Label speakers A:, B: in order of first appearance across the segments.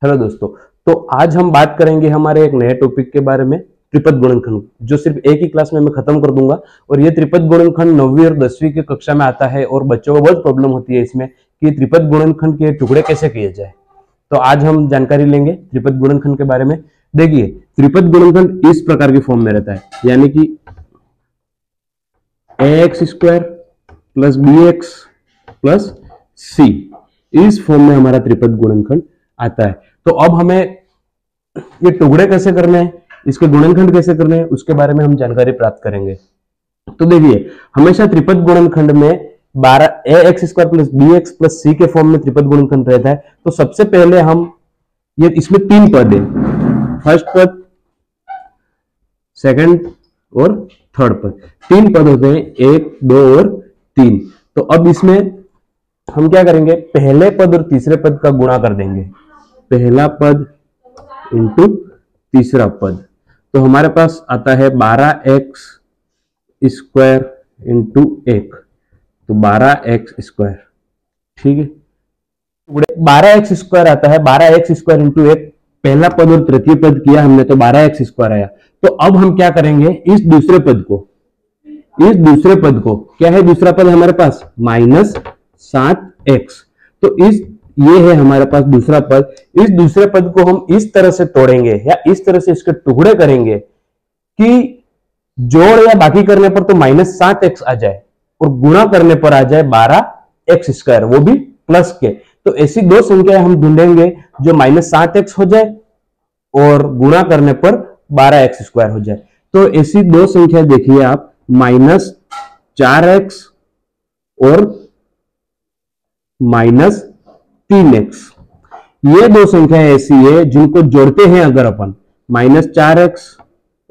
A: Hello दोस्तों। तो आज हम बात करेंगे हमारे एक नए टॉपिक के बारे में, त्रिपद गुणनखंड, जो सिर्फ एक ही क्लास में मैं खत्म कर दूंगा। और ये त्रिपद गुणनखंड 9वीं और 10वीं की कक्षा में आता है और बच्चों को बहुत प्रॉब्लम होती है इसमें कि त्रिपद गुणनखंड के टुकड़े कैसे किए जाए। तो आज हम जानकारी लेंगे त्रिपद गुणनखंड के बारे में। देखिए, त्रिपद गुणनखंड इस प्रकार की फॉर्म में रहता है, यानी कि ax square plus bx plus c, इस फॉर्म में हमारा त्रिपद गुणनखंड आता है। तो अब हमें ये टुकड़े कैसे करने हैं, इसके गुणनखंड कैसे करने हैं, उसके बारे में हम जानकारी प्राप्त करेंगे। तो देखिए, हमेशा त्रिपद गुणनखंड में 12ax square plus bx plus c के फॉर्म में त्रिपद गुणनखंड रहता है। तो सबसे पहले हम ये, इसमें तीन पद है, फर्स्ट पद, सेकंड और थर्ड पद, तीन पद होते हैं, 1, 2 और 3। तो अब इसमें हम क्या करेंगे, पहले पद और तीसरे पद का गुणा कर देंगे, पहला पद इंटू तीसरा पद। तो हमारे पास आता है 12x स्क्वायर इंटू 1, तो 12x स्क्वायर, ठीक है। 12x स्क्वायर आता है, 12x स्क्वायर इंटू 1, पहला पद और तृतीय पद किया हमने तो 12x स्क्वायर आया। तो अब हम क्या करेंगे, इस दूसरे पद को, क्या है दूसरा पद हमारे पास, -7x। तो ये है हमारे पास दूसरा पद। इस दूसरे पद को हम इस तरह से तोड़ेंगे या इस तरह से इसके टुकड़े करेंगे कि जोड़ या बाकी करने पर तो -7x आ जाए और गुणा करने पर आ जाए 12x स्क्वायर, वो भी प्लस के। तो ऐसी दो संख्याएं हम ढूंढेंगे जो -7x हो जाए और गुणा करने पर 12x स्क्वायर हो जाए। तो ऐसी दो संख्या देखिए आप, -4x और -3x, ये दो संख्याएं ऐसी है जिनको जोड़ते हैं अगर अपन, -4x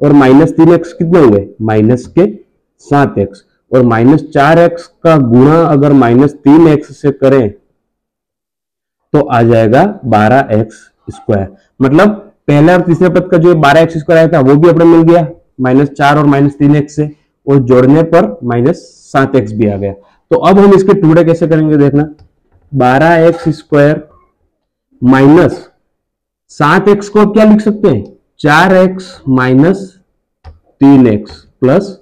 A: और -3x कितने हुए, -7x, और -4x का गुणा अगर -3x से करें तो आ जाएगा 12x स्क्वायर। मतलब पहले और तीसरे पद का जो 12x स्क्वायर आया था वो भी अपने मिल गया -4 और -3x से, और जोड़ने पर -7x भी आ गया। तो अब हम इसके टुकड़े कैसे करेंगे देखना, 12x स्क्वायर माइनस 7x को क्या लिख सकते हैं, 4x माइनस 3x प्लस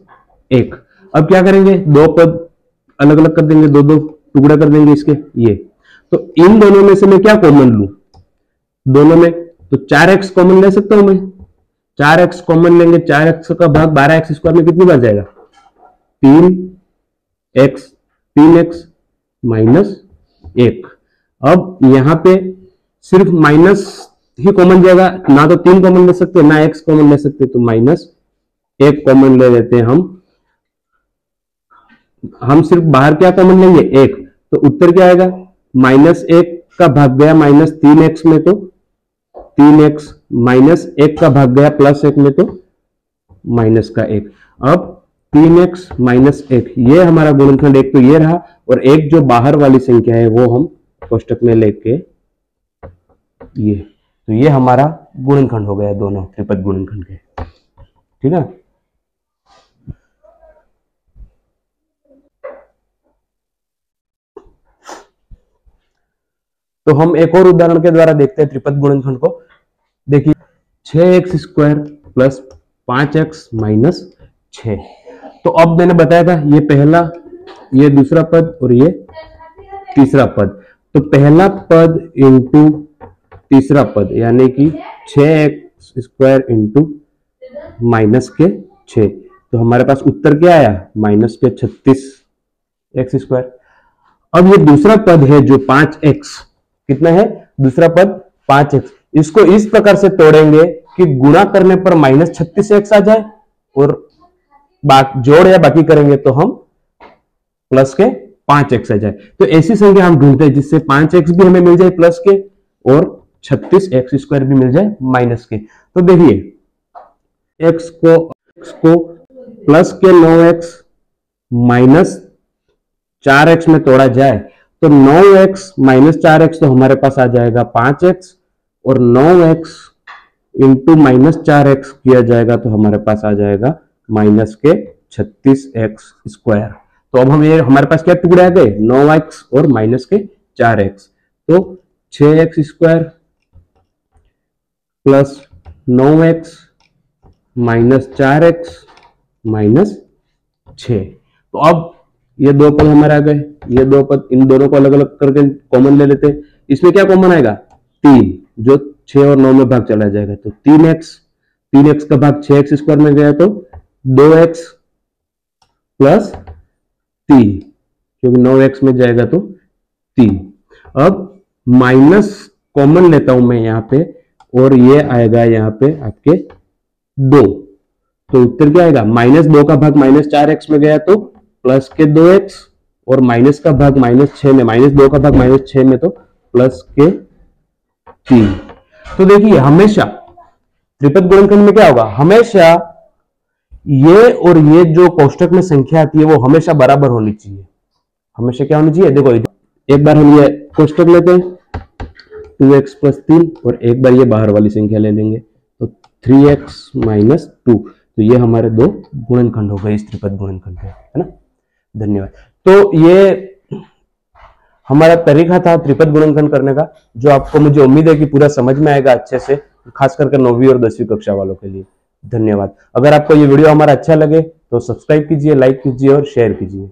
A: 1। अब क्या करेंगे, दो पद अलग अलग कर देंगे, दो टुकड़े कर देंगे इसके, ये। तो इन दोनों में से मैं क्या कॉमन लूं, दोनों में तो 4x कॉमन ले सकता हूं मैं, 4x कॉमन लेंगे, 4x का भाग 12x स्क्वायर में कितनी बार जाएगा, 3x माइनस 1। अब यहां पे सिर्फ माइनस ही कॉमन जाएगा, ना तो 3 कॉमन ले सकते ना x कॉमन ले सकते, तो -1 कॉमन ले लेते हैं हम सिर्फ बाहर क्या कॉमन लेंगे, 1। तो उत्तर क्या आएगा, -1 का भाग गया -3x में तो 3x, -1 का भाग गया +1 में तो -1। अब 3x -1, ये हमारा गुणनखंड एक तो ये रहा, और एक जो बाहर वाली संख्या है वो हम कोष्टक में लेके ये, तो ये हमारा गुणनखंड हो गया दोनों त्रिपद गुणनखंड के, ठीक है। तो हम एक और उदाहरण के द्वारा देखते हैं त्रिपद गुणनखंड को। देखिए, 6x square plus 5x minus 6। तो अब मैंने बताया था ये पहला, ये दूसरा पद और ये तीसरा पद। तो पहला पद इंटू तीसरा पद, यानी कि 6x स्क्वायर इंटू -6। तो हमारे पास उत्तर क्या आया, -36x स्क्वायर। अब ये दूसरा पद है जो 5x, कितना है दूसरा पद, 5x। इसको इस प्रकार से तोड़ेंगे कि गुणा करने पर -36x आ जाए और जोड़ या बाकी करेंगे तो हम प्लस के 5x आ जाए। तो ऐसी संख्या हम ढूंढते हैं जिससे 5x भी हमें मिल जाए प्लस के और 36x स्क्वायर भी मिल जाए माइनस के। तो देखिए, x को प्लस के 9x माइनस 4x में तोड़ा जाए तो 9x माइनस 4x तो हमारे पास आ जाएगा 5x, और 9x इंटू -4x किया जाएगा तो हमारे पास आ जाएगा -36x स्क्वायर। तो अब हमारे पास क्या टुकड़े आ गए, 9x और -4x। तो 6x square plus 9x minus 4x minus 6। तो अब ये दो पद हमारे आ गए, ये दो पद, इन दोनों को अलग अलग करके कॉमन ले लेते हैं। इसमें क्या कॉमन आएगा? 3, जो 6 और 9 में भाग चला जाएगा, तो 3x का भाग 6x स्क्वायर में गया तो 2x प्लस 3, क्योंकि 9x में जाएगा तो 3। अब माइनस कॉमन लेता हूं मैं यहां पे, और ये आएगा यहां पे आपके 2, तो उत्तर क्या आएगा? -2 का भाग -4x में गया तो प्लस के 2x, और माइनस का भाग -6 में, -2 का भाग -6 में तो प्लस के 3। तो देखिए हमेशा त्रिपद गुणनखंड में क्या होगा? हमेशा ये और ये जो कोष्टक में संख्या आती है वो हमेशा बराबर होनी चाहिए। हमेशा क्या होनी चाहिए? देखो एक बार हम ये कोष्टक लेते हैं 2x प्लस 3, और एक बार ये बाहर वाली संख्या ले लेंगे तो 3x माइनस 2। तो ये हमारे दो गुणनखंड हो गए इस त्रिपद गुणनखंड पे, है ना। धन्यवाद। तो ये हमारा तरीका था त्रिपद गुणनखंड करने का, जो आपको, मुझे उम्मीद है कि पूरा समझ में आएगा अच्छे से, खास करके 9वीं और 10वीं कक्षा वालों के लिए। धन्यवाद। अगर आपको ये वीडियो हमारा अच्छा लगे तो सब्सक्राइब कीजिए, लाइक कीजिए और शेयर कीजिए।